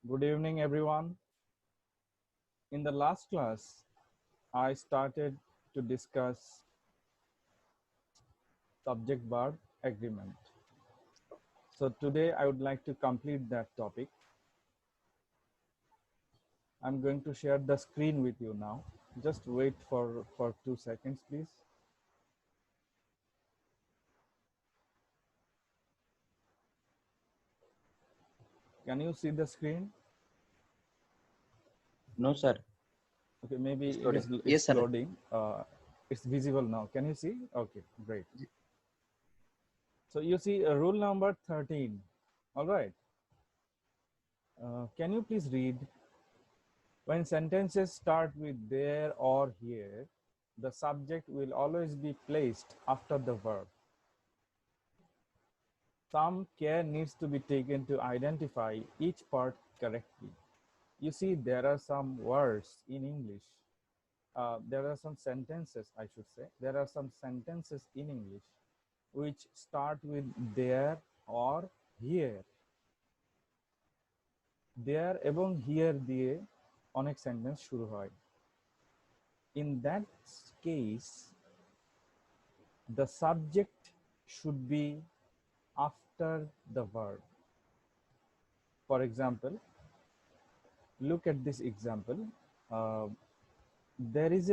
Good evening, everyone. In the last class, I started to discuss subject verb agreement. So today I would like to complete that topic. I'm going to share the screen with you now. Just wait for 2 seconds, please. Can you see the screen? No, sir. Okay, maybe It's loading. Yes, it's sir. loading. It's visible now. Can you see? Okay, great. So you see rule number 13. All right. Can you please read? When sentences start with there or here, the subject will always be placed after the verb. Some care needs to be taken to identify each part correctly. You see, there are some words in English. There are some sentences, I should say. There are some sentences in English which start with there or here. There এবং here দিয়ে অনেক sentence শুরু হয়। In that case, the subject should be after the verb. For example, look at this example. Uh, there is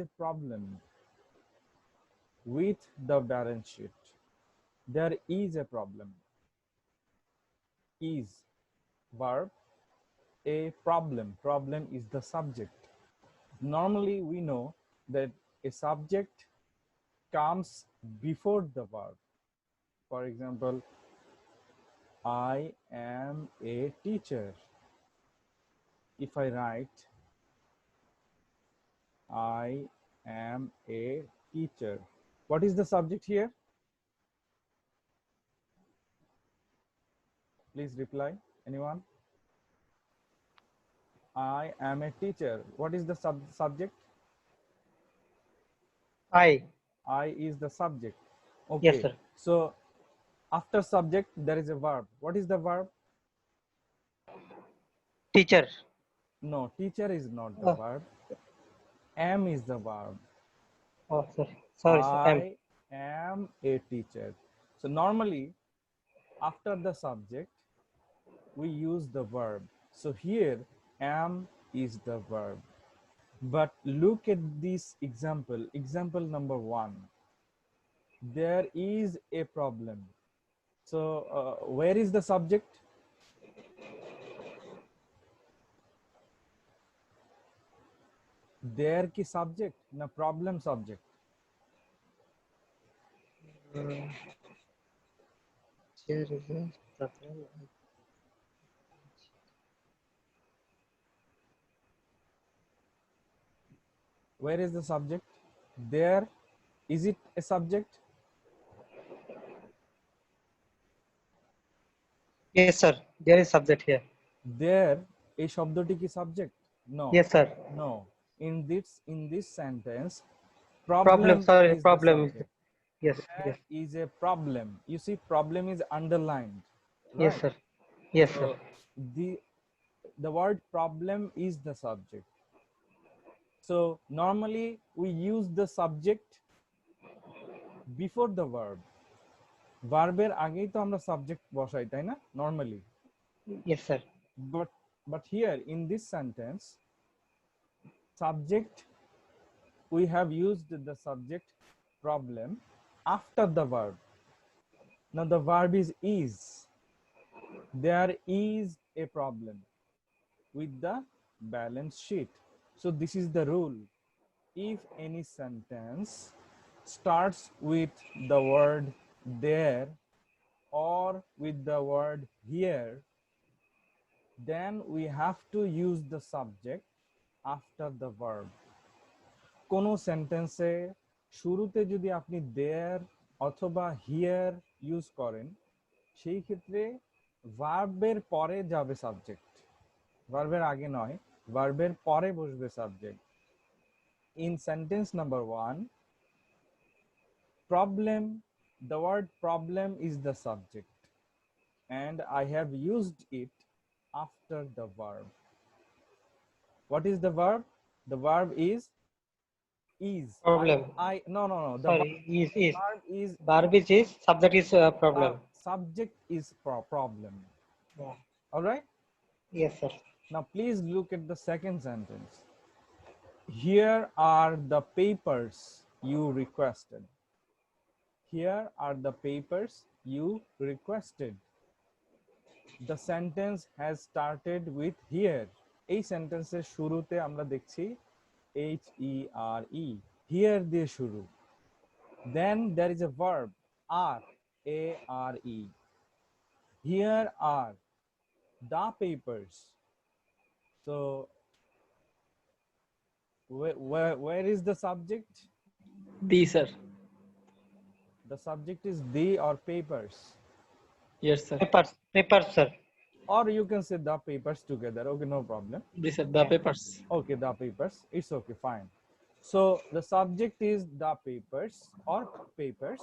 a problem with the balance sheet. There is a problem. Is verb, a problem. Problem is the subject. Normally, we know that a subject comes before the verb. For example, I am a teacher. If I write, I am a teacher. What is the subject here? Please reply. Anyone? I am a teacher. What is the subject? I. I is the subject. Yes, Okay. sir. So after subject, there is a verb. What is the verb? Teacher. No, teacher is not the Oh, verb. Am is the verb. oh, sorry. Sorry, sir. I am a teacher. So normally, after the subject, we use the verb. So here, am is the verb. But look at this example, example number 1. There is a problem. So where is the subject? There ki subject, na problem subject. Here is a problem. Where is the subject? There, is it a subject? Yes, sir. There is subject here. There, এই শব্দটি কি subject? No. Yes, sir. No. In this sentence, Problem. problem Sorry, is the problem. subject. Yes, There yes. is a problem. You see, problem is underlined, Yes, right? sir. Yes, So sir. the word problem is the subject. So normally we use the subject before the verb. ভার্বের আগেই তো আমরা subject বসাই, তাই না? Normally. Yes, sir. But here in this sentence, subject, we have used the subject problem after the verb. Now the verb is. There is a problem with the balance sheet. So this is the rule. If any sentence starts with the word there or with the word here, then we have to use the subject after the verb. কোনো সেন্টেন্সে শুরুতে যদি আপনি there অথবা here use করেন, সেই ক্ষেত্রে ভার্বের পরে যাবে সাবজেক্ট, ভার্বের আগে নয়, ভার্বের পরে বসবে subject. In sentence number 1, problem, the word problem is the subject. and I have used it after the verb. What is the verb? The verb is. Problem. No. The Sorry, is. verb is Garbage is, subject is problem. subject is problem. Yeah. All right. Yes, sir. Now please look at the second sentence. Here are the papers you requested. Here are the papers you requested. The sentence has started with here. এই সেন্টেন্সের শুরুতে আমরা দেখছি HERE, here দিয়ে শুরু. Then there is a verb are, ARE. Here are the papers. So where is the subject? The, sir. The subject is the or papers, Yes, sir. Papers, sir. or you can say the papers together. Okay, no problem. The, sir. The papers. Okay, the papers. It's okay, fine. So the subject is the papers or papers.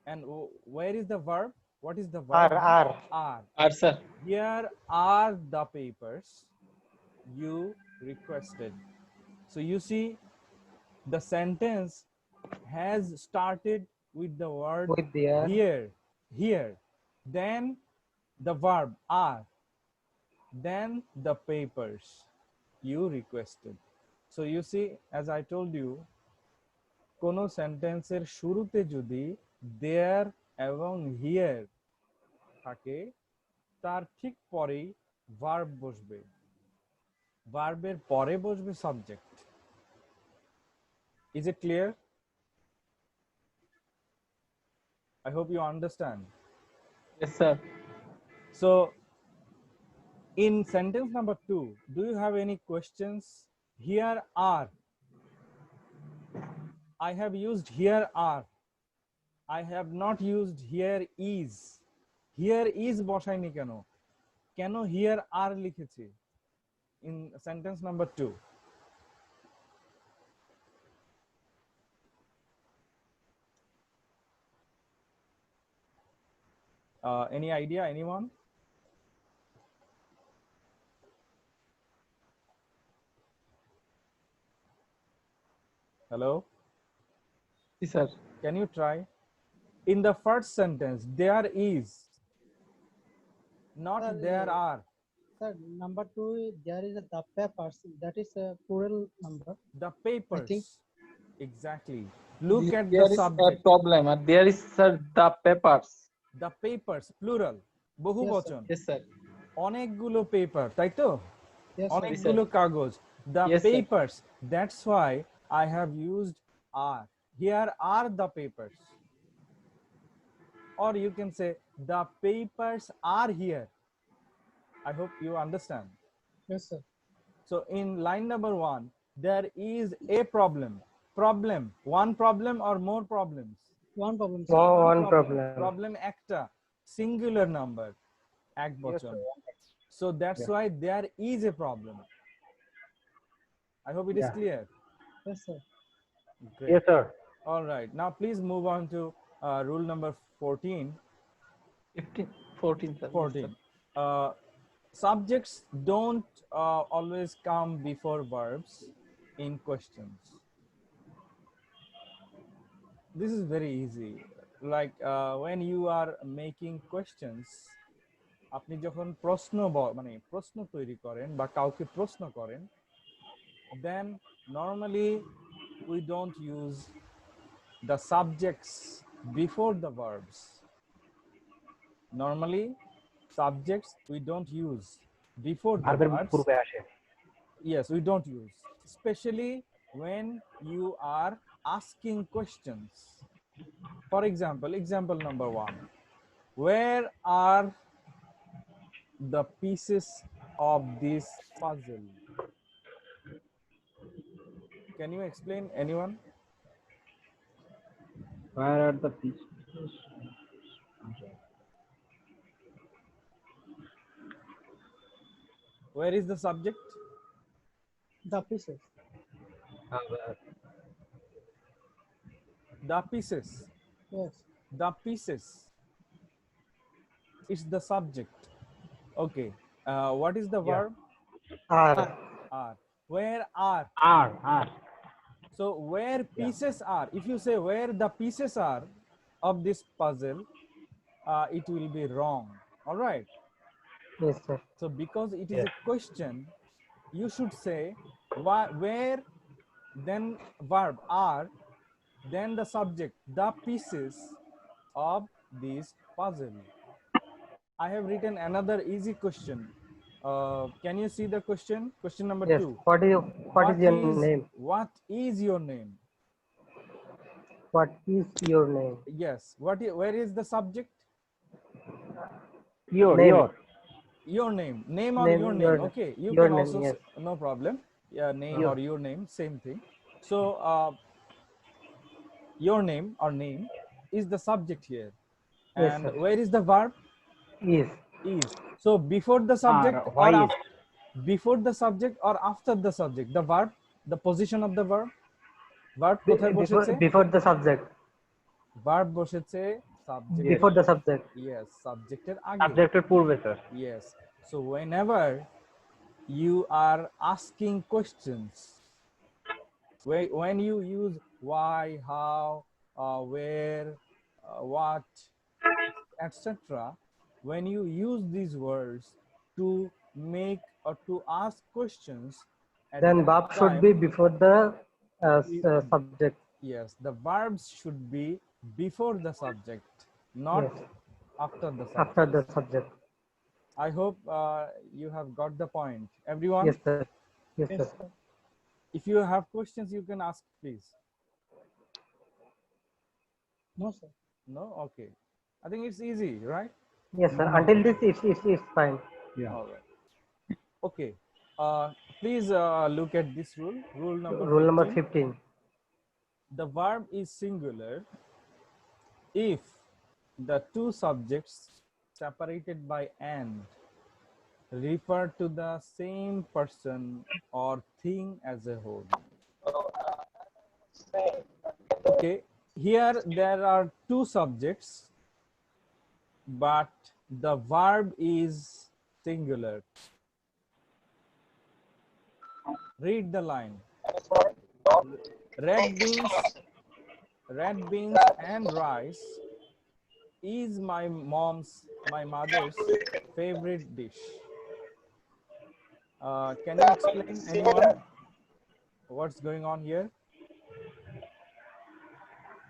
And where is the verb? What is the verb? Are. Are. Are, sir. Here are the papers you requested. So you see, the sentence has started with the word With the here, then the verb are, then the papers you requested. So you see, as I told you, কোনো সেন্টেন্সের শুরুতে যদি there এবং here থাকে, তার ঠিক পরেই verb বসবে, ভার্বের পরে বসবে subject. Is it clear? I hope you understand. Yes, sir. So in sentence number 2, do you have any questions? Here are. I have used here are. I have not used here is. Here is বসাইনি কেন? কেন here are লিখেছি in sentence number 2? Any idea, anyone? Hello? Yes, sir. Can you try? In the first sentence, there is, not Sir, there are. Sir, number 2, there is the papers. That is a plural number. The think. papers. Exactly. Look at There the is a subject. problem. There is, sir, the papers. The papers, plural. বহু Yes, sir. বচন. Yes, sir. অনেকগুলো paper, তাই তো? Yes, sir. অনেকগুলো কাগজ. The Yes, sir. papers. That's why I have used are. Here are the papers. Or you can say the papers are here. I hope you understand. Yes, sir. So in line number 1, there is a problem. Problem. One problem or more problems? One problem, sir. one problem. Problem একটা, singular number, এক বচন. So that's why there is a problem. I hope it is clear. Yes, sir. Great. Yes, sir. All right. Now please move on to rule number 14. 15, 14, sir. 14. Subjects don't always come before verbs in questions. This is very easy. Like when you are making questions, আপনি যখন মানে প্রশ্ন তৈরি করেন বা কাউকে প্রশ্ন করেন, then normally we don't use the subjects before the verbs. Normally subjects we don't use before the verbs. Yes, we don't use, especially when you are asking questions. For example, example number 1, where are the pieces of this puzzle? Can you explain, anyone? Where are the pieces? Where is the subject? The pieces. The pieces. Yes. The pieces. it's the subject. Okay. What is the Yeah. verb? Are. Are. Where are? R. So where pieces are, if you say where the pieces are of this puzzle, it will be wrong. All right. Yes, sir. So because it is Yes. a question, you should say where, then verb are, then the subject, the pieces of this puzzle. I have written another easy question. Can you see the question? Question number Yes. 2. What is your name? What is your name? What is your name? Yes. Where is the subject? Your. Name. Your name. Name or Name, your your name. name. Okay. You Your can name, also yes. no problem. Yeah, name Yes. or your name, same thing. So your name or name is the subject here. Yes, And sir. where is the verb? Is. Is. So before the subject why or is? before the subject or after the subject, the verb, the position of the verb. Verb কোথায় বসেছে? Before the subject. Verb বসেছে subject. Before the subject. Yes, subjected আগে. Subjected পূর্বে, sir. Yes. So whenever you are asking questions, when you use why, how, where, what, etc., when you use these words to make or to ask questions, at Then that verb should time, be before the subject. yes, the verbs should be before the subject, not Yes. after the After subject. the subject. I hope you have got the point, everyone. Yes, sir. Yes, Yes, sir. sir. If you have questions, you can ask, please. No, sir. No? Okay. I think it's easy, right? Yes, sir. Until this, it's fine. Yeah. All right. Okay. Please look at this rule. Rule number Rule number 15. 15. The verb is singular if the two subjects separated by and refer to the same person or thing as a whole. Okay, here there are two subjects, but the verb is singular. Read the line. Red beans and rice is my mother's favorite dish. Can you explain, anyone, what's going on here?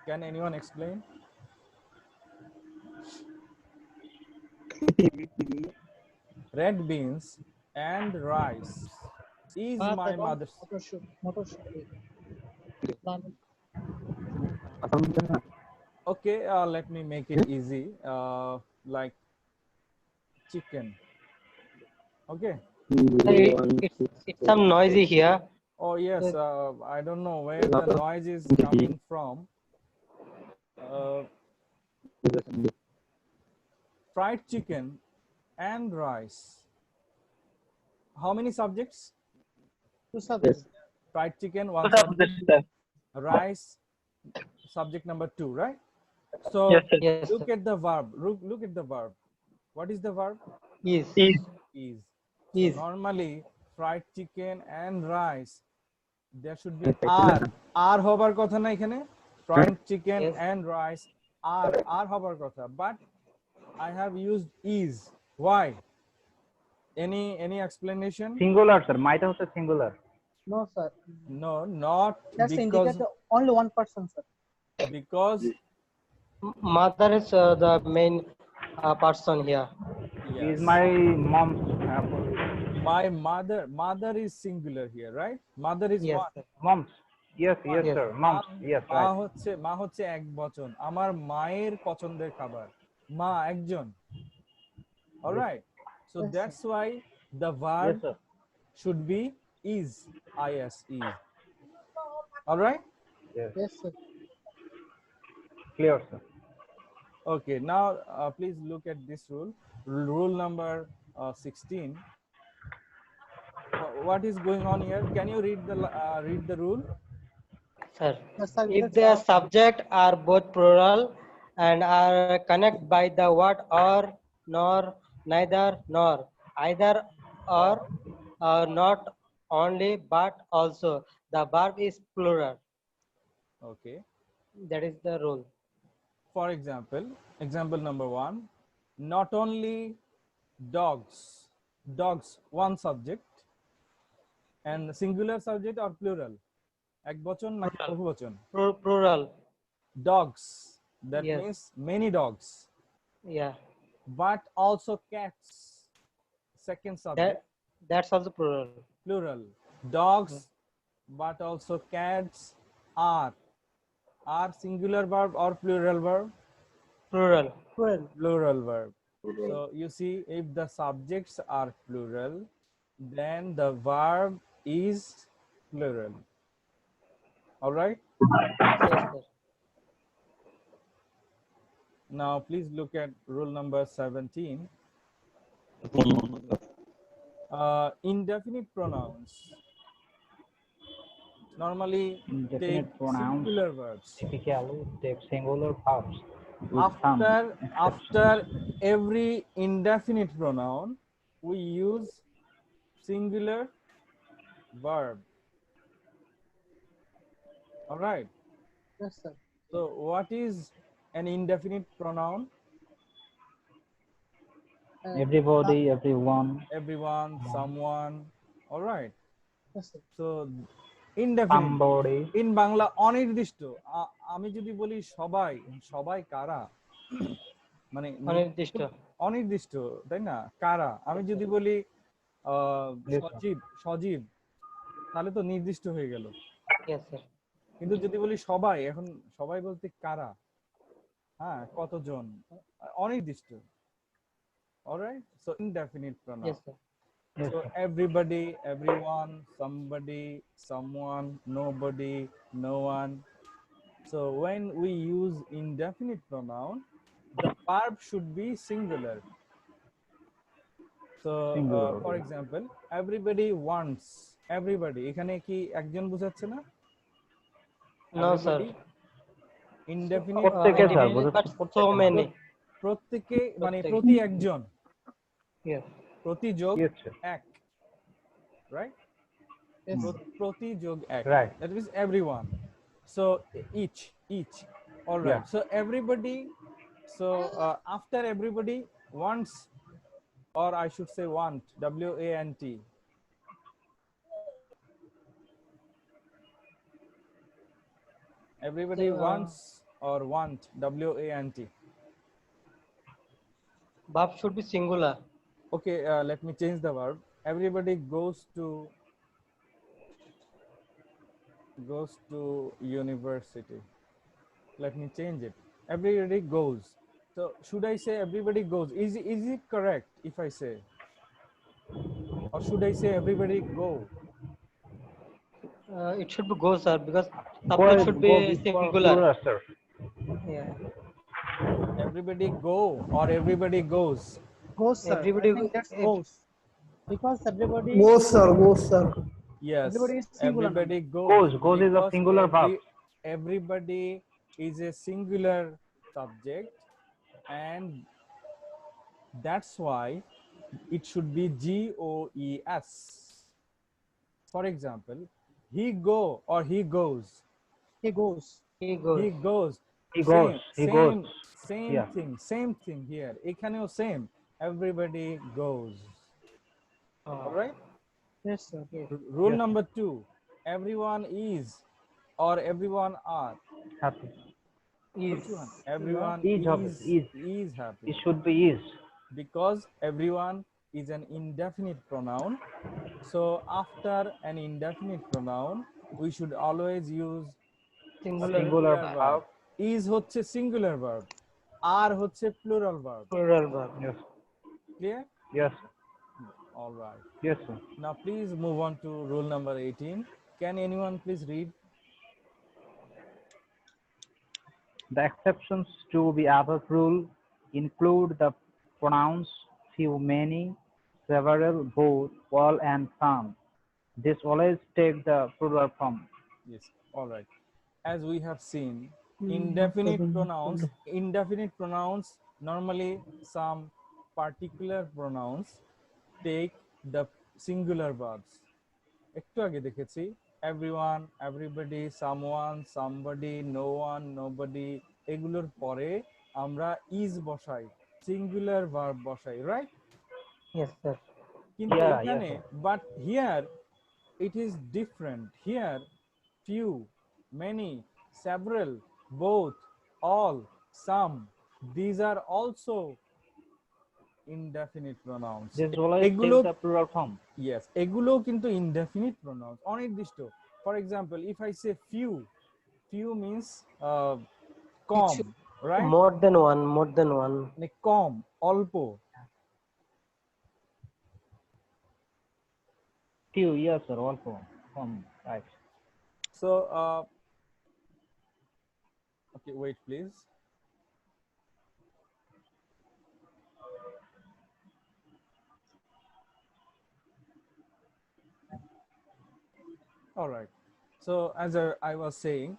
Can anyone explain? Red beans and rice is my mother's. Okay, let me make it easy. Like chicken. Okay. It's some noisy here. Oh yes, I don't know where the noise is coming from. Fried chicken and rice. How many subjects? Two subjects. Fried chicken, one subject. Rice, subject number 2, right? So Yes, look at the verb. Look at the verb. What is the verb? is. Is. Is. So normally fried chicken and rice, there should be আর হবার কথা না এখানে। Fried chicken Yes. and rice আর হবার কথা, but I have used is. Why? Any explanation? Singular, sir. Might have said singular. No, sir. No, not That's because indicate only one person, sir. because Mother is the main person here. yes, Is my mom's. my mother is singular here, right? Mother is Yes, one. sir. Mom's. Yes, Yes. sir. Mom's. Yes, মা right. হচ্ছে এক বচন, আমার মায়ের পছন্দের খাবার, মা একজন। All right, so Yes, that's why the Yes, verb sir. should be is. All right. Yes. Yes, sir. Clear, sir. Okay, now please look at this rule. Rule number 16. What is going on here? Can you read the rule? Sir, Yes, sir. if the subject are both plural and are connected by the word or, nor, neither, nor, either or, not only but also. The verb is plural. Okay. That is the rule. For example number 1, not only dogs, one subject, and singular subject or plural, একবচন নাকি Plural. বহুবচন? Plural. Dogs, that Yes. means many dogs, Yeah. but also cats, second subject, That's also plural. plural. Dogs, but also cats are singular verb or plural verb? Plural. Plural verb. So you see, if the subjects are plural, then the verb is plural. All right. Yes, sir. Now please look at rule number 17. Indefinite pronouns normally take Indefinite pronouns singular verbs. typically take singular verbs with some exceptions. After every indefinite pronoun, we use singular verb. All right. Yes, sir. So what is an indefinite pronoun? Everybody, everyone, Everyone, someone. All right. Yes, sir. So indefinite somebody, in Bangla অনির্দিষ্ট। আমি যদি বলি সবাই, সবাই কারা? মানে অনির্দিষ্ট। অনির্দিষ্ট, তাই না? কারা? আমি যদি বলি Yes, sir. সজীব, তাহলে তো নির্দিষ্ট হয়ে গেল। Yes, sir. কিন্তু যদি বলি সবাই, এখন সবাই বলতে কারা? হ্যাঁ, কতজন? অনির্দিষ্ট। Alright, so indefinite pronoun. Yes, sir. Yes, So sir. everybody, everyone, somebody, someone, nobody, no one. So when we use indefinite pronoun, the verb should be singular. So Singular. for example, everybody wants. Everybody, এখানে কি একজন বোঝাচ্ছে না? No, sir. Everybody, indefinite প্রত্যেকে sir Indefinite, বোঝাচ্ছে but so many. প্রত্যেকে মানে প্রত্যেকে। প্রতি একজন, Yes. প্রতি যোগ Yes, sir. এক, right? Yes, প্রতি যোগ এক, Right. that means everyone. So each, all right. Yeah. So everybody, so after everybody wants, or I should say want, W-A-N-T. Everybody So, wants or want, W-A-N-T. Verb should be singular. Okay, let me change the verb. Everybody goes to university. Let me change it. Everybody goes. So should I say everybody goes? Is it correct if I say? Or should I say everybody go? It should be go, sir, because Go subject should be before singular. plural, sir. Yeah. Everybody go or everybody goes? goes, sir. Everybody I think that's if- goes. Because everybody Goes, sir. Goes, sir. Yes. Everybody is singular Everybody goes. Goes is a because singular verb. Everybody is a singular subject, and that's why it should be G-O-E-S. For example, he go or he goes. he goes. he goes. He goes. He goes. He goes. Same Yeah. thing. Same thing here. এখানেও same. Everybody goes. All right. Yes, sir. Rule Yes. number 2. Everyone is or everyone are. Happy. Is. Everyone Is happy. is happy. It should be is. Because everyone is an indefinite pronoun. So after an indefinite pronoun, we should always use Singular verb. is হচ্ছে singular verb, are হচ্ছে plural verb. Plural verb. Yes. Clear? Yes. All right. Yes, sir. Now please move on to rule number 18. Can anyone please read? The exceptions to the above rule include the pronouns few, many, several, both, all, and some. This always take the plural form. Yes. All right. As we have seen, indefinite pronouns normally some particular pronouns take the singular verbs. একটু আগে দেখেছি everyone, everybody, someone, somebody, no one, nobody, এগুলোর পরে আমরা is বসাই, singular verb বসাই, right? Yes, sir. কিন্তু Yeah, এখানে yes, but here it is different. Here few, many, several, both, all, some, these are also indefinite pronouns. this always এগুলো takes the plural form. yes, এগুলো কিন্তু indefinite pronouns, অনির্দিষ্ট. For example, if I say few, few means com, right? More than one, more than one. মানে কম, অল্প. Few, yes, sir, all form, right. So okay, wait please. All right. So as I was saying,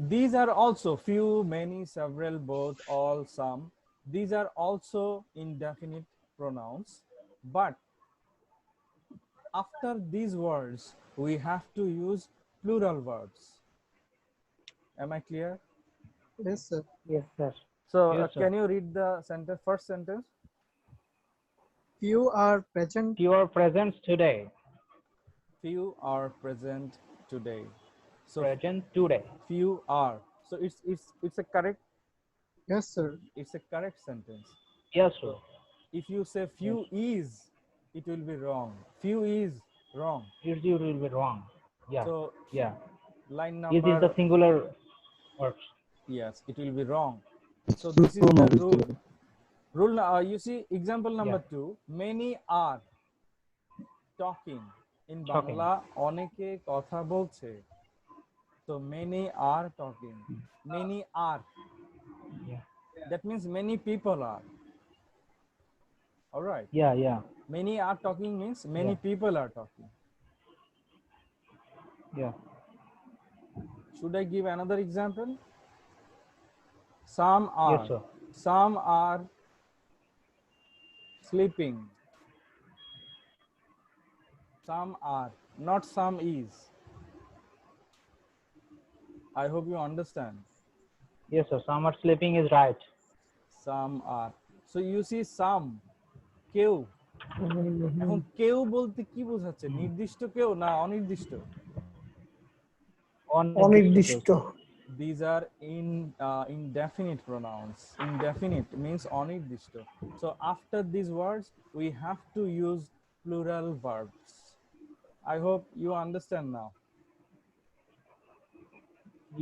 these are also few, many, several, both, all, some. These are also indefinite pronouns. But after these words, we have to use plural verbs. Am I clear? Yes, sir. Yes, sir. So Yes, sir. can you read the sentence, first sentence? Few are present. Few are present today. Few are present today. So Present today. few are. So it's a correct, Yes, sir. it's a correct sentence. Yes, sir. If you say few is, it will be wrong. Few is wrong. It will be wrong. Yeah, So yeah. line It number, is the singular words. yes, it will be wrong. So this is the rule. Rule, you see, example number 2, many are talking. In Talking. Bangla, অনেকে কথা বলছে. So many are talking. Many are. Yeah, That means many people are. All right. yeah, yeah, Many are talking means many Yeah. people are talking. yeah. Should I give another example? Some are. Yes, sir. Some are sleeping. Some are. Not some is. I hope you understand. Yes, sir. Summer sleeping is right. Some are. So you see some. কেউ। এখন কেউ বলতে কি বোঝাচ্ছে? নির্দিষ্ট কেউ না অনির্দিষ্ট? অনির্দিষ্ট। These are indefinite pronouns. Indefinite means অনির্দিষ্ট. So after these words, we have to use plural verbs. I hope you understand now.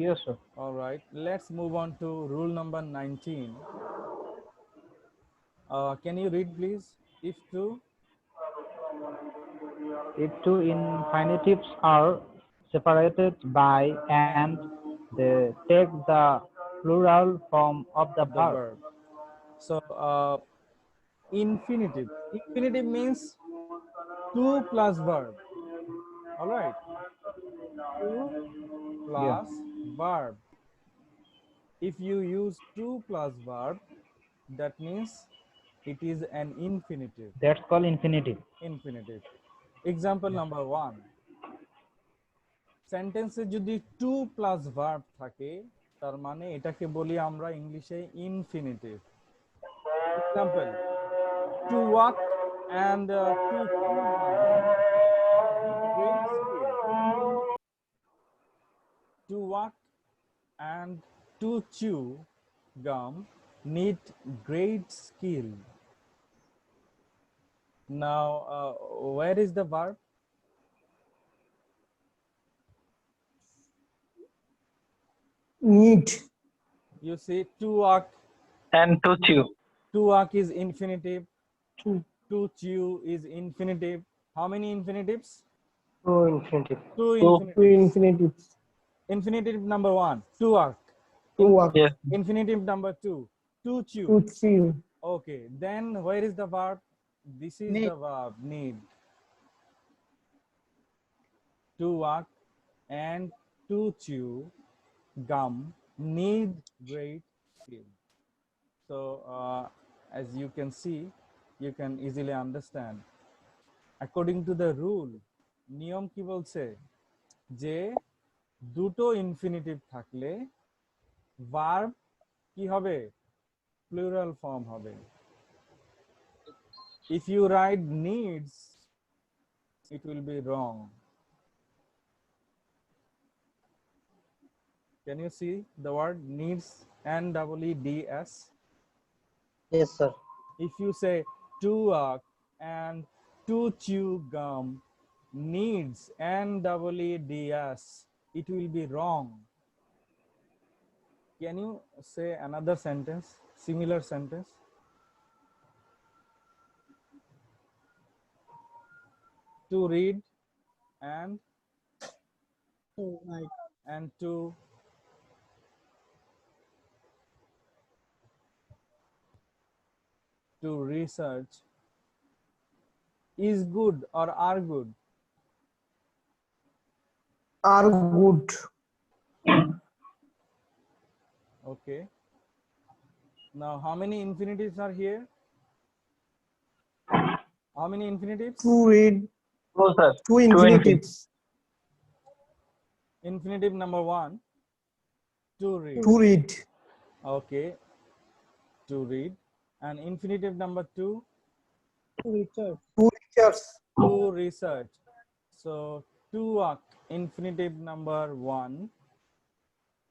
Yes, sir. All right, let's move on to rule number 19. Can you read, please? If to. If two infinitives are separated by and, they take the plural form of the The verb. verb. So infinitive. Infinitive means two plus verb. All right. Two plus verb. If you use two plus verb, that means it is an infinitive. That's called infinitive. Infinitive. Example number 1. সেন্টেন্সে যদি two plus verb থাকে তার মানে এটাকে বলি আমরা ইংলিশে infinitive. Example, to walk and to chew great skill. To walk and to chew gum need great skill. Now where is the verb? Need. You see, to walk, And to chew. to walk is infinitive, Two. to chew is infinitive. How many infinitives? Two infinitive. Two Two infinitives. Infinitives. Infinitive number 1, to walk. To walk. Yes. Infinitive number 2, to chew. To chew. Okay, then where is the verb? This is Need. the verb, need. To walk and to chew gum need great skill. So as you can see, you can easily understand. According to the rule, নিয়ম কি বলছে যে দুটো infinitive থাকলে verb কি হবে, plural form হবে। If you write needs, it will be wrong. Can you see the word needs, N-E-E-D-S? Yes, sir. If you say to work and to chew gum needs, N-E-E-D-S, it will be wrong. Can you say another sentence, similar sentence? To read and So, right. and to research is good or are good. Are good. Okay. Now, how many infinitives are here? How many infinitives? To read. No, sir. Two infinitives. Infinitive number 1, to read. To read. Okay, to read. And infinitive number 2, To research. To research. to research. So to work, infinitive number 1.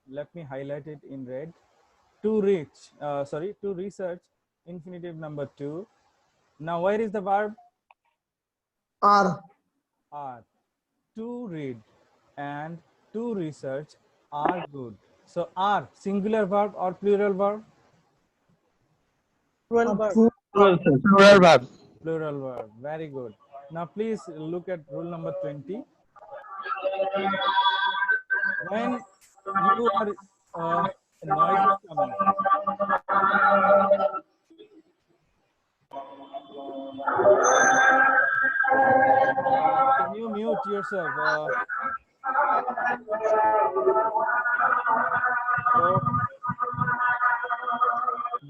Let me highlight it in red. To reach, to research, infinitive number 2. Now where is the verb? Are. Are. To read and to research are good. So are singular verb or plural verb? Plural verb. Plural, sir. Plural verb. Plural verb. Very good. Now please look at rule number 20. When you are noise is coming. Can you mute yourself? So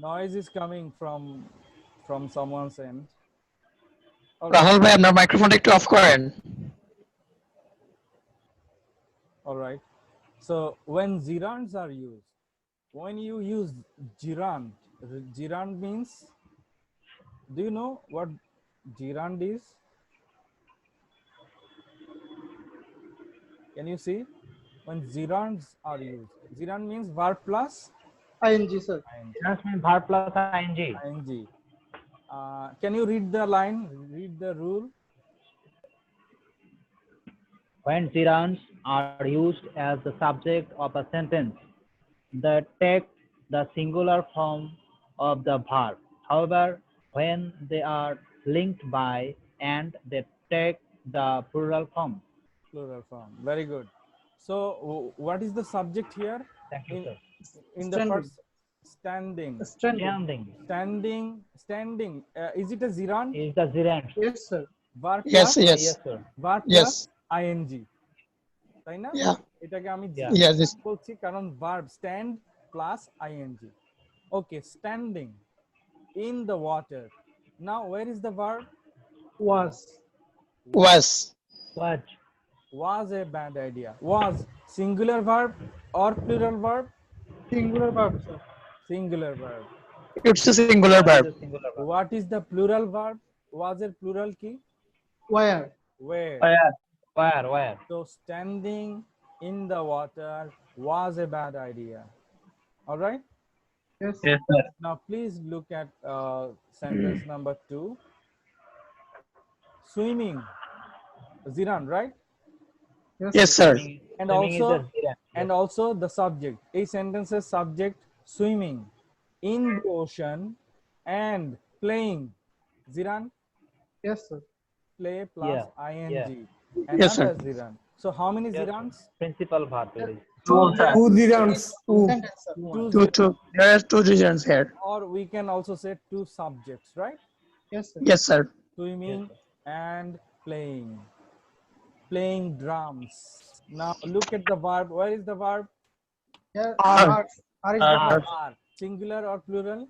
noise is coming from someone's end. All right. Rahul ভাই আপনার মাইক্রোফোনটা একটু of করেন। All right. So when gerunds are used, when you use gerund, gerund means, do you know what gerund is? Can you see? When gerunds are used, gerund means verb plus ing, sir. ing. Gerunds mean verb plus ing. ing. Can you read the line? Read the rule. When gerunds are used as the subject of a sentence, they take the singular form of the verb. However, when they are linked by and, they take the plural form. Plural form. Very good. So what is the subject here? Thank you, sir. In the Standing. first, standing. Standing. Standing. Is it a gerund? Is the gerund. Yes, sir. Verb Yes, plus yes. Yes, sir. verb Yes. plus ing, তাই না? Yeah. এটাকে আমি Yeah. Yes, yes. বলছি কারণ verb stand plus ing. Okay, standing in the water. Now where is the verb? Was. Was. Was a bad idea. Was singular verb or plural verb? Singular verb, sir. Singular verb. It's a singular verb. Is a singular verb. What is the plural verb? Was a plural কি? Where. Where. Where? So standing in the water was a bad idea. All right. Yes. Yes, sir. Now please look at sentence number 2. Swimming. Gerund, right? Yes, sir. And Swimming is also the gerund. and also the subject. A sentence is subject swimming in the ocean and playing. Gerund, Yes, sir. play plus ing. yeah. Yes, sir. Another gerund. So how many Yes, gerunds? principal verb it is. Two, sir. Two gerunds. Two. Sentence, sir. Two. There are two gerunds here. Or we can also say two subjects, right? Yes, sir. Yes, sir. Swimming and playing. Playing drums. Now look at the verb. Where is the verb? Here, Are. are is the verb. Are. Singular or plural?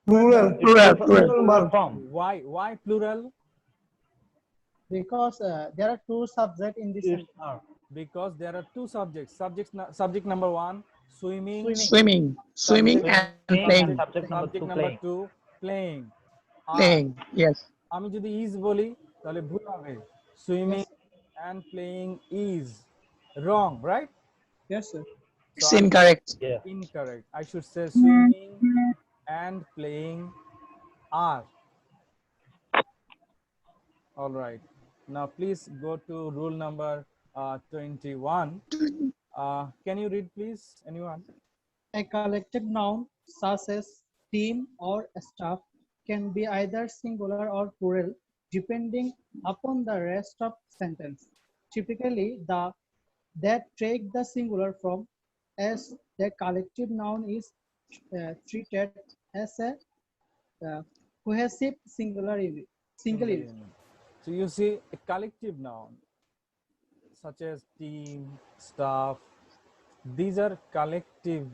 Plural, It's plural, plural plural. form. Why plural? Because there are two subjects in this It's sentence. Because there are two subjects. Subject number one, swimming. Swimming, swimming Subject, and playing, and playing. subject number subject two, number playing. two, playing. R Playing, yes. আমি যদি is বলি তাহলে ভুল হবে। Swimming Yes, and playing is wrong, right? yes, sir. It's So incorrect. Yeah. incorrect. I should say swimming and playing are. All right. Now please go to rule number 21. Can you read, please? Anyone? A collected noun such as team or staff can be either singular or plural depending upon the rest of sentence. Typically, that take the singular form as the collective noun is treated as a cohesive single unit. unit. So you see a collective noun such as team, staff. These are collective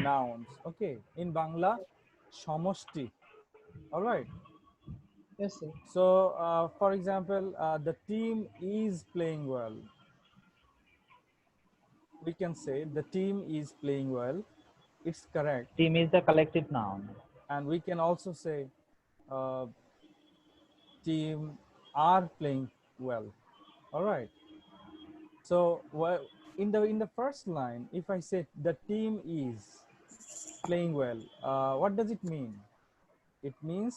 nouns. Okay. In Bangla, samoshti. All right. Yes, sir. So, for example, the team is playing well. We can say the team is playing well. It's correct. Team is the collective noun. And we can also say uh, team are playing well. All right. So, in the first line, if I say the team is playing well, what does it mean? It means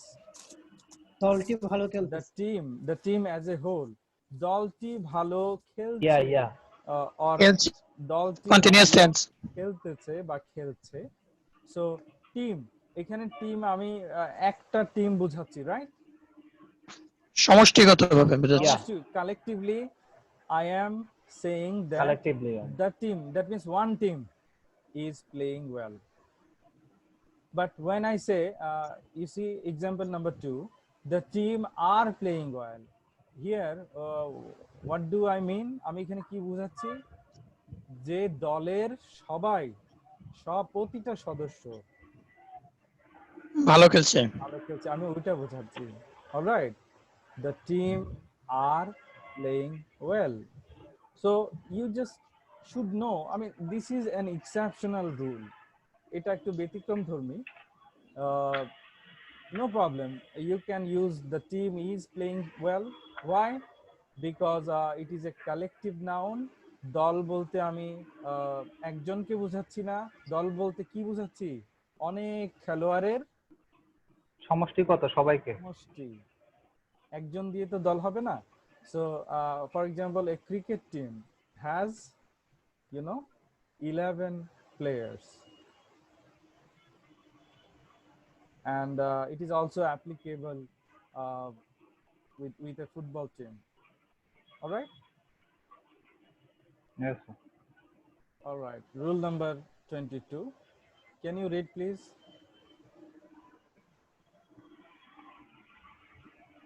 দলটি ভালো খেলতেছে। the team as a whole. দলটি ভালো খেলছে। Yeah, yeah. Or খেলছে, দলটি continuous ভালো tense. খেলতেছে বা খেলছে। So team, এখানে টিম আমি একটা টিম বোঝাচ্ছি, রাইট? সমষ্টিগতভাবে বোঝাচ্ছে। Collectively, I am saying that Collectively. the team, that means one team is playing well. But when I say, you see example number 2, the team are playing well. Here, what do I mean? আমি এখানে কি বোঝাচ্ছি? যে দলের সবাই, প্রতিটা সদস্য ভালো খেলছে। ভালো খেলছে, আমি ওইটা বোঝাচ্ছি। Alright, the team are playing well. So you just should know, I mean, this is an exceptional rule. এটা একটু ব্যতিক্রম ধর্মী। No problem, you can use the team is playing well. Why? Because it is a collective noun. দল বলতে আমি একজনকে বোঝাচ্ছি না, দল বলতে কি বোঝাচ্ছি? অনেক খেলোয়াড়ের সমষ্টিগত, সবাইকে। সমষ্টি। একজন দিয়ে তো দল হবে না। So for example, a cricket team has 11 players, and it is also applicable with a football team. All right. Yes, sir. All right. Rule number 22. Can you read, please?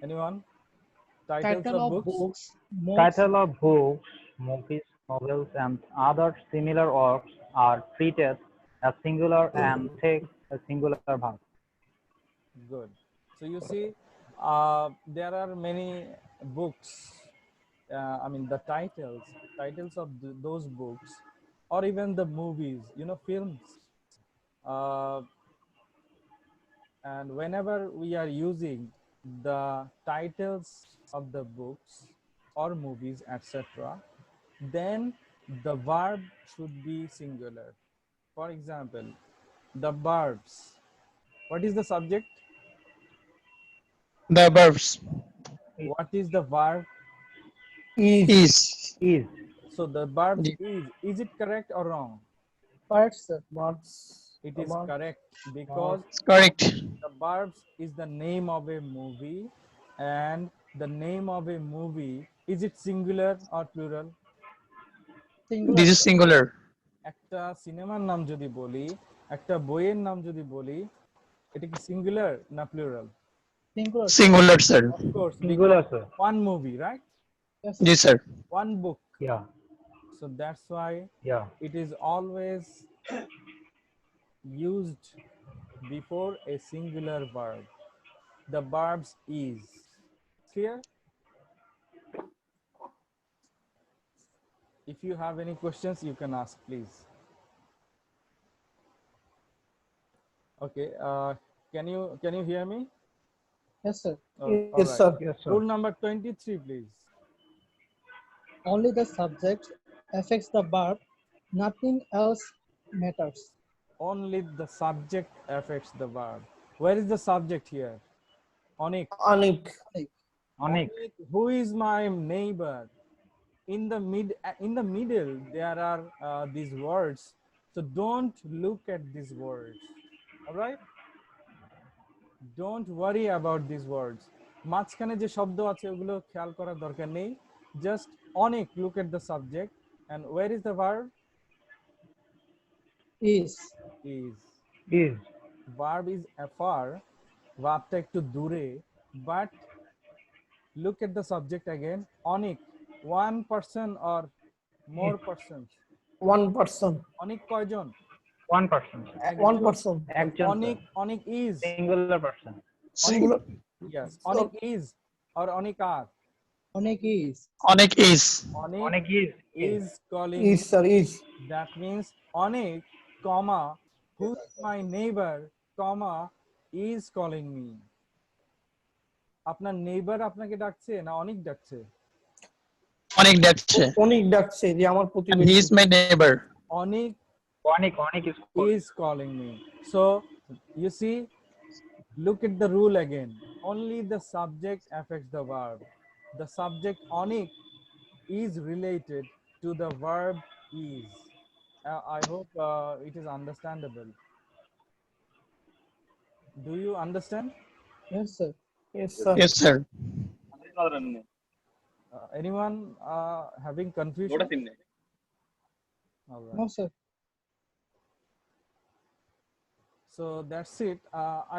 Anyone? Title of books, Title of books, movies, novels, and other similar works are treated as singular and take a singular verb. Good. So you see, there are many books. I mean, the titles of those books, or even the movies, films. And whenever we are using the titles of the books or movies, etc., then the verb should be singular. For example, the verbs. What is the subject? The verbs. What is the verb? Is. Is. So the verb Yeah. is it correct or wrong? parts, sir. It is correct, because Correct. the verbs is the name of a movie, and the name of a movie, is it singular or plural? Singular, This is singular. একটা সিনেমার নাম যদি বলি, একটা বইয়ের নাম যদি বলি, এটা কি সিঙ্গুলার না plural? singular, Singular, sir. Of course, Singular, because sir. one movie, right? yes, Yes, sir. One book. Yeah, So that's why yeah. it is always used before a singular verb. The verbs is. Clear? If you have any questions, you can ask, please. Okay. Can you hear me? Yes, sir. All Yes, right. sir. Yes, sir. Rule number 23, please. Only the subject affects the verb. Nothing else matters. Only the subject affects the verb. Where is the subject here? Onik. Anik. Onik. Who is my neighbor? In the middle, there are these words. So don't look at these words. All right? Don't worry about these words. মাঝখানে যে শব্দ আছে ওগুলো খেয়াল করার দরকার নেই. Just অনেক, look at the subject. And where is the verb? Is. Is. Is. Verb is afar. ভাবটা একটু দূরে. But look at the subject again. অনেক. One person or more persons? One person. অনেক কয়জন? One person. One person. একজন, অনেক sir. অনেক is. Singular person. Singular. Yes. অনেক is or অনেক are. Onek is. Anik is. অনেক Onik is calling. Is, sir, is. That means অনেক, comma, who's my neighbor, comma, is calling me. আপনার neighbour আপনাকে ডাকছে না অনেক ডাকছে? Anik ডাকছে। অনেক ডাকছে যে আমার প্রতিবেশী। He is my neighbor. অনেক Onik is calling me. So you see, look at the rule again. Only the subject affects the verb. The subject onik is related to the verb is. I hope it is understandable. Do you understand? Yes, sir. Yes, sir. Yes, sir. Anyone having confusion? All right. No, sir. So that's it.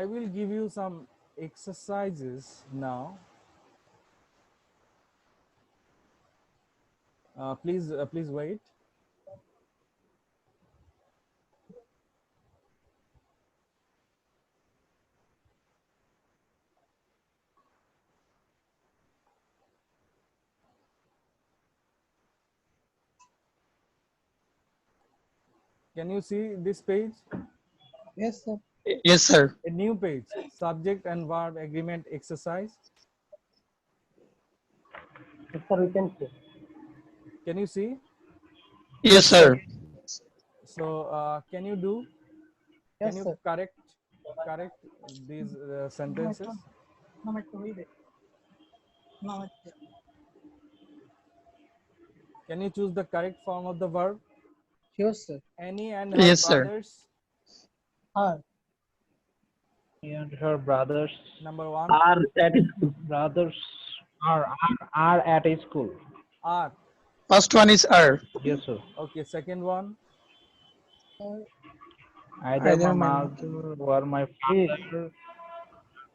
I will give you some exercises now. Please wait. Can you see this page? Yes, sir. Yes, sir. A new page, subject and verb agreement exercise. Yes, sir, we can see. Can you see? Yes, sir. So can you do? Yes, Can you sir. correct these sentences? Can you choose the correct form of the verb? Sure, sir. Annie and her Yes, sir. brothers. Are. and her brothers Number one. Are at school. brothers are at a school. Are. First one is are. Yes, sir. Okay. Second one. Either my mother or my father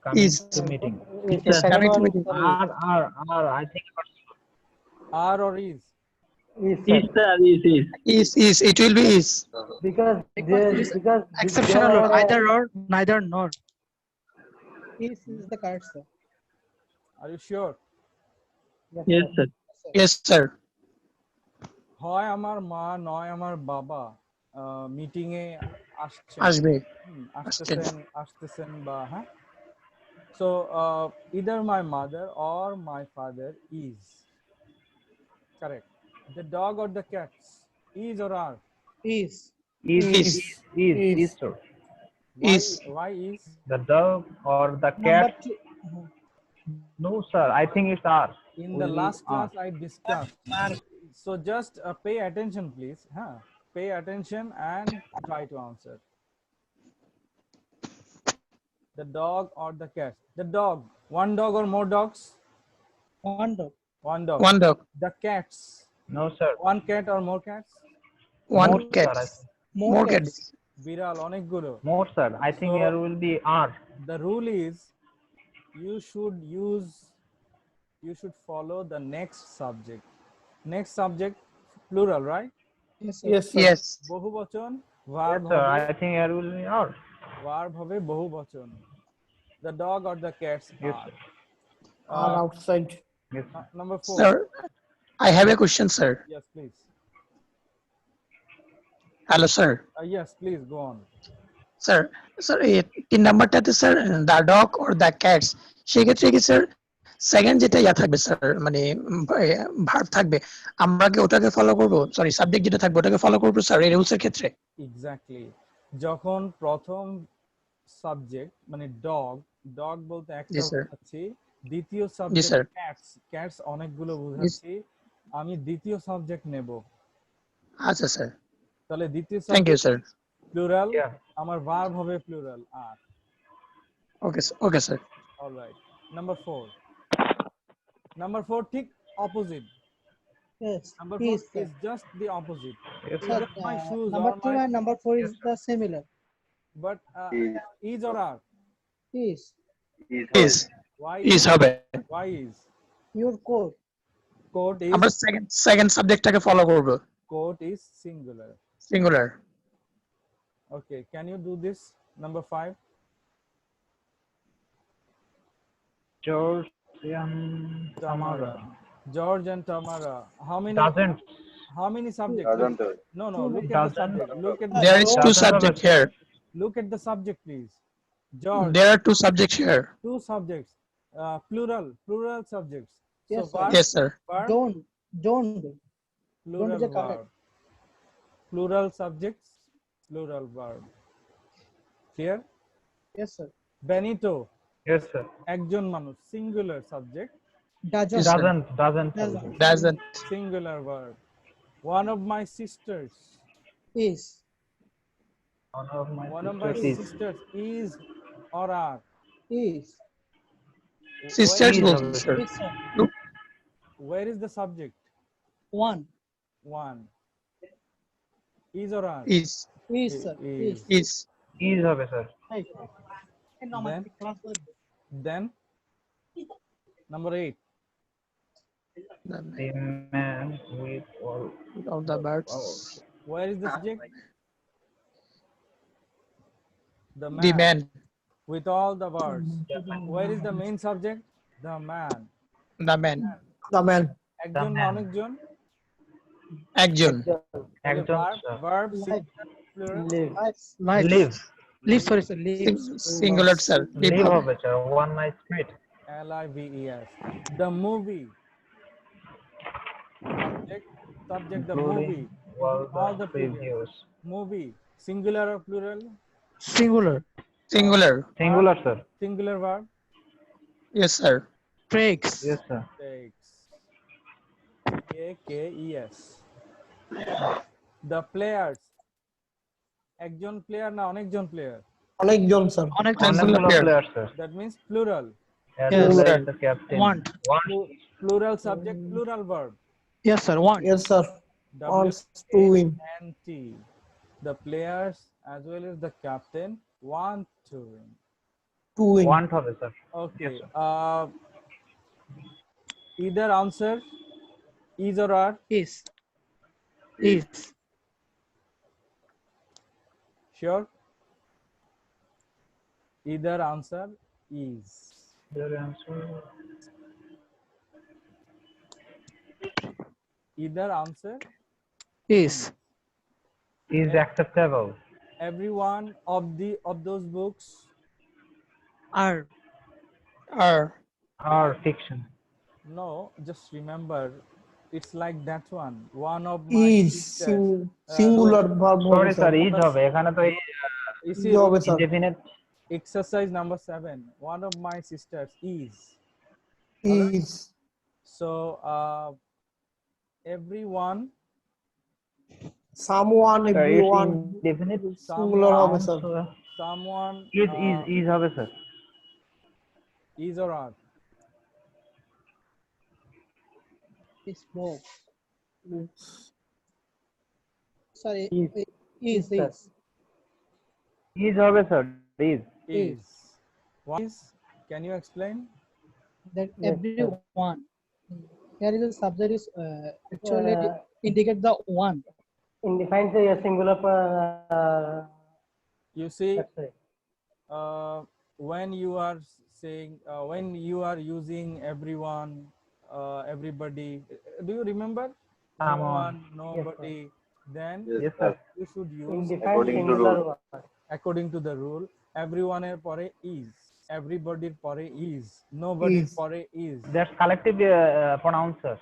coming Is. to meeting. Yes, Second coming to one, meeting. Are I think Are or is. is, Is, sir. sir, is. Is. It will be is. Because because Exceptional there or are, either or, neither nor. Is the correct, sir. Are you sure? Yes, sir. Yes, sir. হয় আমার মা নয় আমার বাবা meeting এ আসছেন আসবে। আসতেছেন বা হ্যাঁ so either my mother or my father is correct. The dog or the cats, is or are? Is. is sir. Is. Why is? The dog or the Number cat? two. No, sir. I think it's are. In the Only last class are. I discussed. So just pay attention, please. Pay attention and try to answer. The dog or the cat? The dog. One dog or more dogs? One dog. One dog. One dog. The cats. No, sir. One cat or more cats? One More, cat. sir, More cats. Viral, অনেকগুলো. More, sir. I think So- here will be are. The rule is you should follow the next subject. Next subject plural, right? Yes, sir. Yes. Yes. বহুবচন Yes, verb sir. হবে I think here will be are. verb হবে বহু বচন, the dog or the cats Yes, are. Are outside. Yes. Number 4. Sir, I have a question, sir. Yes, please. Hello, sir. Yes, please go on. Sir, এই 3 নাম্বারটাতে sir the dog or the cats, সেক্ষেত্রে কি sir second যেটা ইয়া থাকবে sir, মানে verb থাকবে, আমরা কি ওটাকে ফলো করব? সরি, সাবজেক্ট যেটা থাকবে ওটাকে ফলো করব স্যার এই রুলসের ক্ষেত্রে? Exactly. যখন প্রথম সাবজেক্ট মানে ডগ বলতে একটা জি স্যার। বোঝাচ্ছি, দ্বিতীয় জি সাবজেক্ট স্যার। ক্যাটস অনেকগুলো বোঝাচ্ছি, আমি দ্বিতীয় সাবজেক্ট নেব। আচ্ছা স্যার, তাহলে দ্বিতীয় thank you subject sir. Plural, Yeah. আমার ভার্ব হবে প্লুরাল আর। Okay sir. অলরাইট, নাম্বার 4 ঠিক opposite. Yes. Number Is 4 sir. is just the opposite. Yes, Sir, Either my shoes number or 2 my, and number 4 Yes, is the similar. but is or are. Is is Why is হবে। why is your code. coat আমরা is second সাবজেক্টটাকে follow করব, singular. Singular. Okay, can you do this? Number 5. George and Tamara. George and Tamara. Doesn't. How many subjects? No, look at the Doesn't. subject. Look at There the is Doesn't two have a subject here. look at the subject, please. George, There are two subjects here. two subjects. Plural subjects. Yes, So sir. verb, Yes sir. verb, Don't. plural is a correct. verb. Plural subjects, plural verb. Clear? Yes, sir. Benito, Yes, sir. একজন মানুষ, singular subject, Doesn't. Yes, sir. Doesn't. Doesn't. singular verb. One of my sisters. Is One of my sisters is or are. is Sisters Is বলছি হবে, sir. is sir. Where is the subject? One One. Is or are? Is is sir. Is. is Is হবে, sir. Right. Then number 8. The man with all the birds. Where is the subject? The The man man. with all the words. Where is the main subject? The man. The man. The man. একজন না man. অনেকজন? একজন। একজন, sir. Verb Live. plural. Live. Live, sorry, sir. Live. Singular sir. Live হবে, sir. One night street. Lives. The movie. Subject the Including movie. all the plural. previews. Movie. Singular or plural? Singular. Singular. Singular, sir. Singular verb. Yes sir. Tricks. Yes, sir. Takes. Takes. The players. একজন player না অনেকজন player? অনেকজন sir. অনেকগুলো player. players, sir. That means plural. As Yes. well as the captain. Want. Plural subject, plural verb. Yes, sir. Want. Yes sir. Wants to win. W-A-N-T. The players as well as the captain want to win. To win. Want হবে, sir. Okay. Yes, sir. Either answer is or are. Is. Is. Sure. Either answer is. Your answer. Either answer. Is. Is acceptable. Every one of those books Are. Or fiction. No, just remember, it's like that one. One of my Is sisters. singular verb হবে Sorry, sir. Sir. Is হবে। এখানে তো You Is see, হবে sir. indefinite. exercise number 7. One of my sisters is. Is So everyone, someone, Sir, it's everyone indefinite. singular হবে sir. someone, Is হবে, sir. is or are. Is both. Sorry. Is. Is. Is. Is হবে, sir. Is. Is. What is? Can you explain? That Yes, everyone. Here is a subject is actually indicate the one. In defines a singular. You see, That's right. when you are saying when you are using everyone, everybody, do you remember? No Someone. one, nobody. Then Yes, sir. you should use Indifferent singular word. according to the rule. Everyone এর পরে is, everybodyর পরে is, nobodyর Is. পরে is, That's collective pronoun, sir.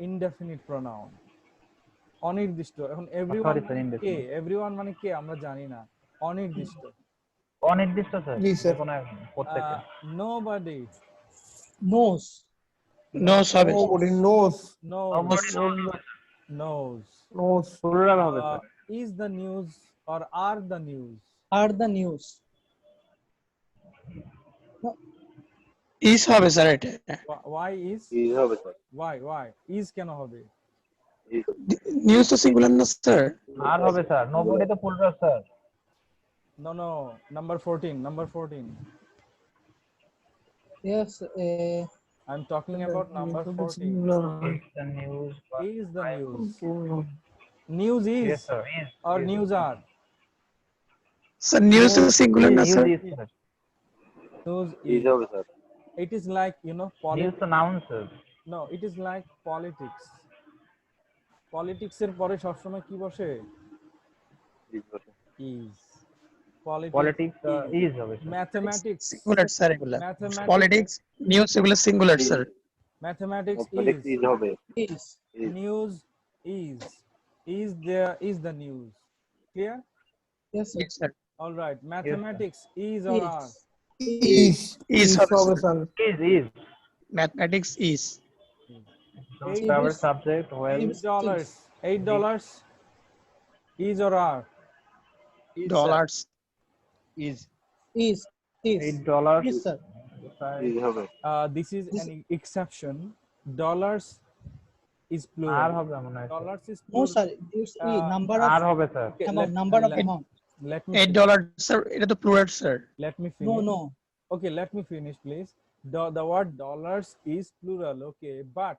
indefinite pronoun, অনির্দিষ্ট। এখন everyone Sorry, sir, মানে কে? indefinite. everyone মানে কে আমরা জানি না, অনির্দিষ্ট। অনির্দিষ্ট, স্যার। জি, স্যার। যেকোনো প্রত্যেকটা। nobody Knows. knows হবে Nobody knows. knows Nobody knows Knows. plural হবে, uh, sir. is the news or are the news? Are the news. is হবে স্যার এটা why is is হবে স্যার why is কেন হবে? News তো singular না sir আর হবে, স্যার। নোবডি তো plural, sir. no number 14 Yes. I'm talking about number 14 It's the news. is the news. News is Yes, sir. Is. or Is. news are? Sir news তো singular না News sir is, sir. News is is. হবে sir It is like, you know, News politics. তো noun, sir. No, it is like politics. Politics এর পরে সবসময় কি বসে? is বসে is. Politics, Politics is হবে, sir. mathematics, সিঙ্গুলার স্যার এগুলা mathematics, পলিটিক্স নিউজ এগুলো singular sir mathematics Mathematics is. is হবে Is. is News is there is the news. Clear? Yes, sir. Sir All right. Mathematics is or are? Is. Is হবে হবে sir sir Is. Mathematics is Eight Favorite subject, well, $8. $8 is or are? Dollars Is. Is. $8. Is, sir. is হবে This is an exception. Dollars is আর plural. হবে মনে হয়, sir। Dollars is No, plural. sir. It's the number আর of হবে, sir. Okay, amount. Number of amount. let me $8 sir এটা তো plural sir let me No, finish. no. Okay, let me finish, please. The word dollars is plural. Okay, but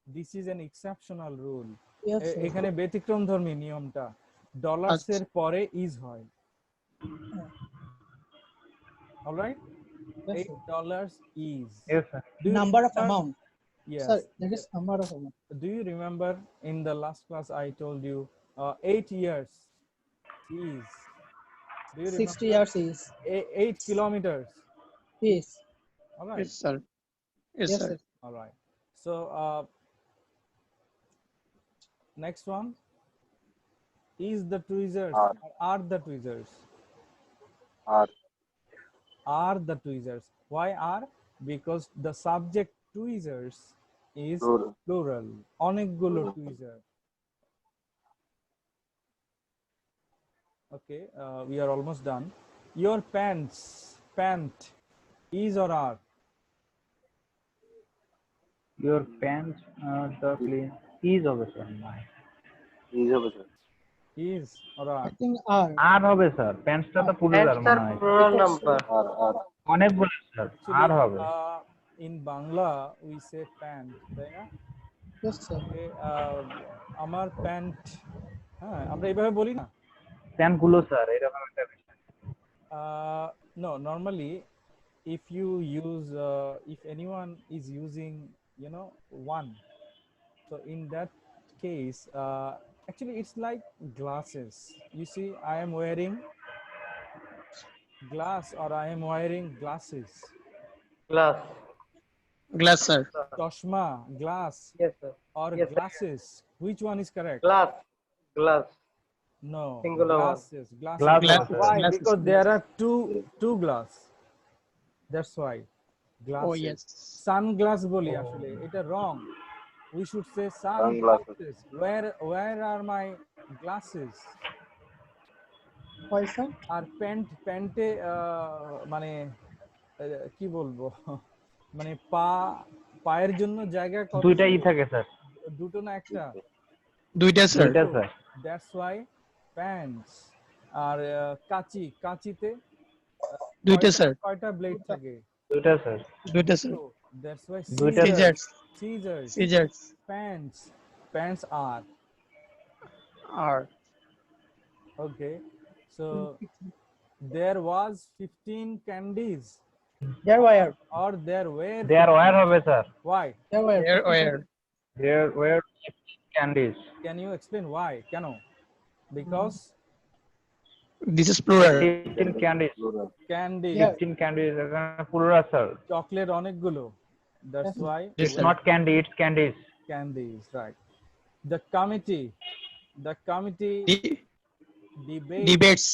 this is an exceptional rule. Yes, sir. এখানে ব্যতিক্রমধর্মী নিয়মটা, dollars এর পরে is হয়। All right, Yes, sir. $8 is. Yes, sir. Do you Number of remember- amount. Yes. Sir, that is number of amount. Do you remember in the last class I told you 8 years is? Do you 60 remember? years is. 8 kilometers. Is. All right. yes sir yes Yes, sir sir. All right. So next one is the tweezers Are. or are the tweezers? are Are the tweezers? Why are? Because the subject tweezers is plural plural. অনেকগুলো tweezer. Okay, we are almost done. Your pant is or are? Your pants the clean is হবে, sir. is হবে sir Is or I are? think are. আর হবে, sir. প্যান্টসটা তো plural Pants মনে are হয়। plural number. আর অনেকগুলো, sir. আর হবে। In Bangla we say pant, তাই না? Yes, sir. Okay, আমার প্যান্ট, হ্যাঁ আমরা এইভাবে বলি না? প্যান্ট গুলো, স্যার, এরকম একটা বিষয়। No, normally if you use if anyone is using, you know, one, so in that case actually it's like glasses. You see, I am wearing glass or I am wearing glasses. Glass. Glass sir Toshma, glass Yes, sir. or Yes, sir. glasses. Which one is correct? Glass. Glass. No, Singular one. glasses. Glasses. Glasses. Why? Glasses. Because there are two glass. That's why. Glasses. oh yes Sunglass boli ashole. Eta wrong. We should say Sunglasses. sunglasses. Where are my glasses? Why, sir? আর প্যান্টে মানে কি বলবো মানে পায়ের জন্য জায়গা কত? দুইটাই থাকে, স্যার। দুটো না একটা? দুইটা স্যার দুইটা, স্যার। That's why pants. আর কাঁচিতে দুইটা স্যার কয়টা ব্লেড থাকে? দুইটা, স্যার। দুইটা স্যার দ্যাটস ওয়াই দুইটা, scissors scissors. Scissors Pants are. আর Okay, so there was 15 candies There were. or there were There were হবে sir, why? There were. Where, where? there were candies. Can you explain why? কেন? Because This is plural. 15 candies, Plural. candies, Yeah. 15 candies এখানে plural sir. chocolate অনেকগুলো, that's why Yes, It's sir. not candy, it's candies. candies, right? The committee De- debate debates.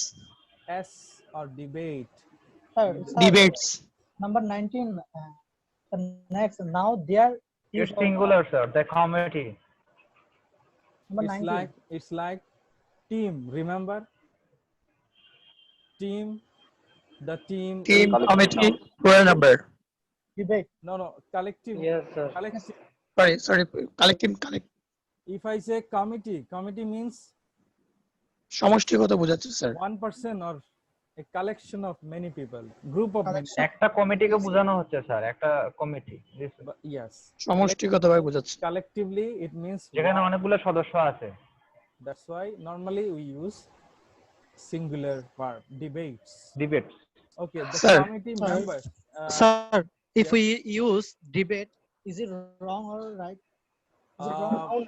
s or debate Sir, Debates. number 19. Next, now there is It's singular sir, the committee. number it's 19. it's like team, remember team, the team Team, Collective committee, noun. plural number. Debate. no collective, Yes, sir. collective. Sorry, collective, If I say committee means সমষ্টিগত বোঝাচ্ছে sir. one person or a collection of many people, group of many, একটা কমিটিকে বোঝানো হচ্ছে sir, একটা committee but yes, সমষ্টিগতভাবে বোঝাচ্ছে। collectively it means যেখানে one. অনেকগুলো সদস্য আছে। That's why normally we use singular verb, debates. Debates. Okay, the Sir. committee Sir. members. Sir, if yes. we use debate, is it wrong or right? Is it wrong?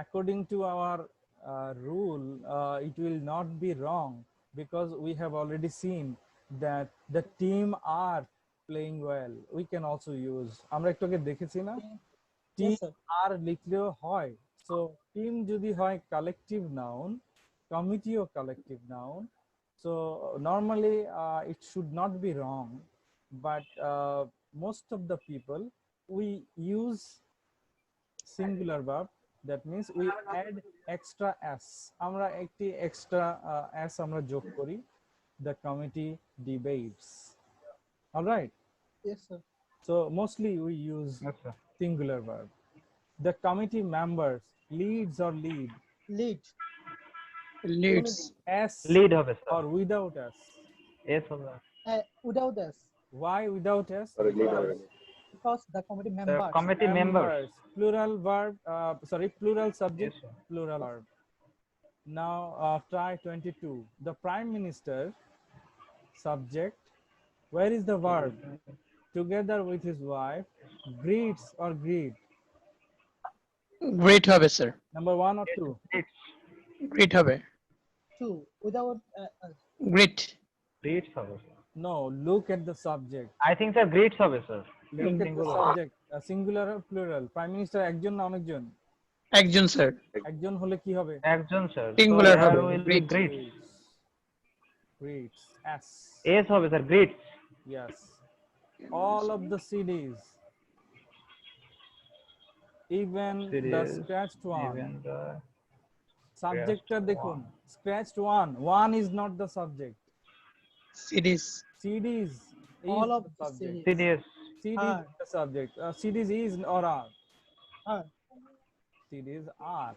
According to our rule, it will not be wrong because we have already seen that the team are playing well. We can also use. আমরা একটু আগে দেখেছি না? Team Yes, sir. are লিখলেও হয়। So team যদি হয় collective noun, committee or collective noun. So normally it should not be wrong, but most of the people we use singular verb. That means we add extra s. আমরা একটি extra s আমরা যোগ করি, the committee debates. All right. Yes, sir. So mostly we use আচ্ছা, singular verb. The committee members leads or lead, Lead. Leads. s lead হবে sir, or without s. S হবে। Without us, Why without s? Sorry, lead হবে। because the committee members. Committee members. Plural verb, plural subject, Yes, sir. plural verb. Now try 22. The prime minister, subject, where is the verb? Together with his wife, greets or greet. Great হবে sir. Number 1 or 2? Great হবে। Two. Without Great. গ্রিটস হবে sir. No, look at the subject. I think sir গ্রিটস হবে sir. Look at the subject. Singular or plural? Prime minister একজন না অনেকজন? একজন sir. একজন হলে কি হবে? একজন স্যার। Singular So হবে, there will be great. greats. Greets. S. S হবে sir, greets. Yes. All of the CDs. Even the scratched one. Subject দেখুন, scratched one. One is not the subject. Cities. CDs is all of the the subject. cities. CDS. CDs is the subject. CDs is or are. are. CDs are.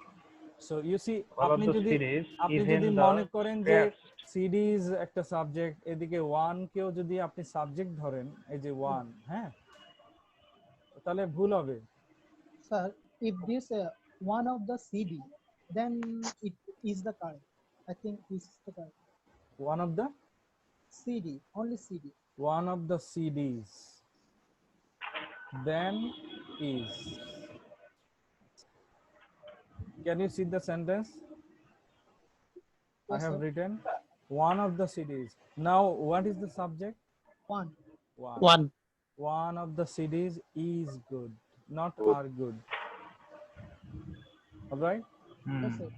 So you see, All of আপনি the যদি series আপনি is যদি in মনে the করেন যে scratched. সিডিজ একটা subject, এদিকে one কেও যদি আপনি সাবজেক্ট ধরেন, এই যে ওয়ান, হ্যাঁ, তাহলে ভুল হবে। Sir, if this one of the CD, then it is the correct. I think this is the correct. One of the CD, only CD. one of the CDs, then is. Can you see the sentence I Yes, have sir. written? One of the CDs. Now what is the subject? One. One. One of the CDs is good, not are good. All right. Yes, sir.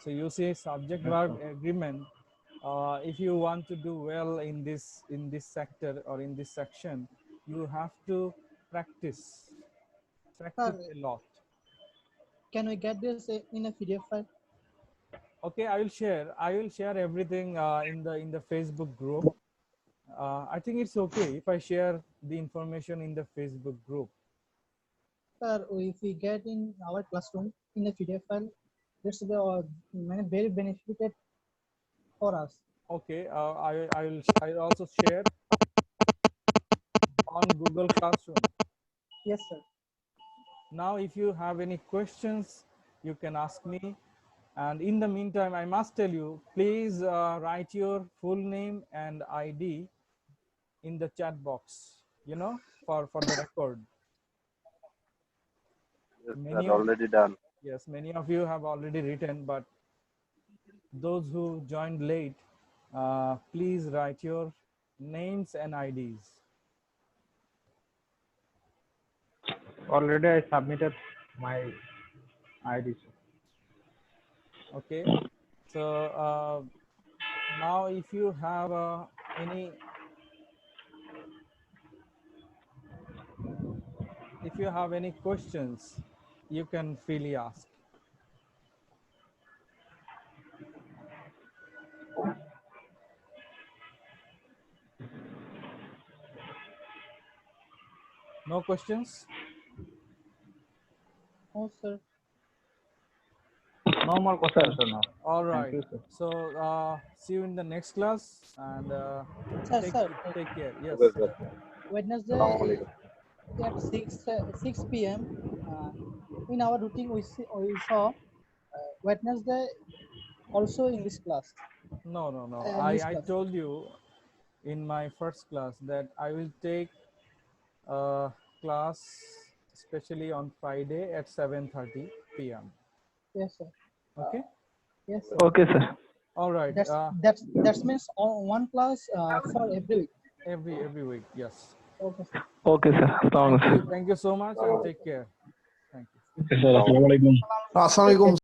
So you see subject verb agreement. If you want to do well in this sector or in this section, you have to practice a lot. Can we get this in a PDF file? Okay, I will share everything in the Facebook group. I think it's okay if I share the information in the Facebook group. Sir, if we get in our classroom in a PDF file, this will be very benefited for us. Okay, I will also share on Google Classroom. Yes, sir. Now, if you have any questions, you can ask me. And in the meantime, I must tell you, please write your full name and ID in the chat box, you know, for the record. Yes, Many sir. of, Already done. yes, many of you have already written, but those who joined late, please write your names and IDs. Already I submitted my ID. Okay, so now if you have any questions, you can freely ask. No questions? Oh, sir. No more questions, sir. Now. All Thank right. you, sir. So see you in the next class, and Sir, take care. Yes. Okay, sir. Wednesday Assalamualaikum. at 6 p.m. In our routine we saw Wednesday also English class. No, no, no. English I class. told you in my first class that I will take class especially on Friday at 7:30 p.m. Yes, sir. Okay. Yes, sir. Okay, sir. All right. That means one class for every week. Every week. Yes. Okay, sir. Okay, sir. Assalamualaikum. Thank you so much and take care. Thank you. Okay, sir. Assalamualaikum. Assalamualaikum.